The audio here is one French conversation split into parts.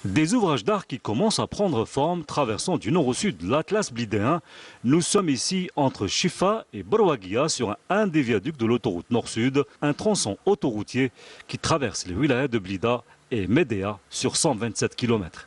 Des ouvrages d'art qui commencent à prendre forme traversant du nord au sud l'Atlas blidéen. Nous sommes ici entre Chifa et Borwagia sur un des viaducs de l'autoroute nord-sud, un tronçon autoroutier qui traverse les wilayas de Blida et Médéa sur 127 km.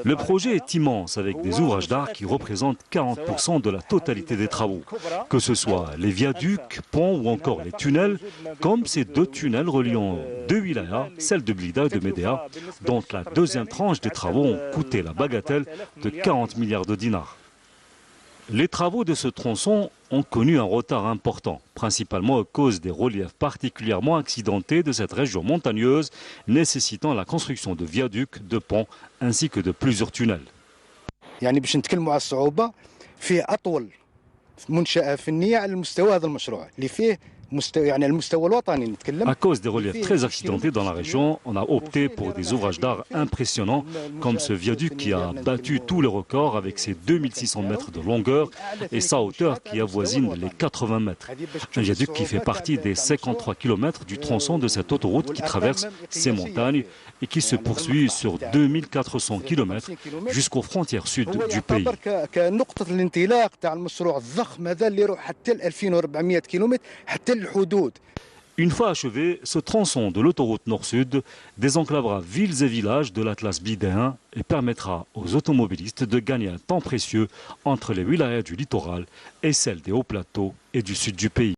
Le projet est immense avec des ouvrages d'art qui représentent 40% de la totalité des travaux. Que ce soit les viaducs, ponts ou encore les tunnels, comme ces deux tunnels reliant deux wilayas, celle de Blida et de Médéa, dont la deuxième tranche des travaux ont coûté la bagatelle de 40 milliards de dinars. Les travaux de ce tronçon ont connu un retard important, principalement à cause des reliefs particulièrement accidentés de cette région montagneuse, nécessitant la construction de viaducs, de ponts ainsi que de plusieurs tunnels. À cause des reliefs très accidentés dans la région, on a opté pour des ouvrages d'art impressionnants, comme ce viaduc qui a battu tous les records avec ses 2600 mètres de longueur et sa hauteur qui avoisine les 80 mètres. Un viaduc qui fait partie des 53 km du tronçon de cette autoroute qui traverse ces montagnes et qui se poursuit sur 2400 km jusqu'aux frontières sud du pays. Une fois achevé, ce tronçon de l'autoroute nord-sud désenclavera villes et villages de l'Atlas blidéen et permettra aux automobilistes de gagner un temps précieux entre les wilayas du littoral et celles des hauts plateaux et du sud du pays.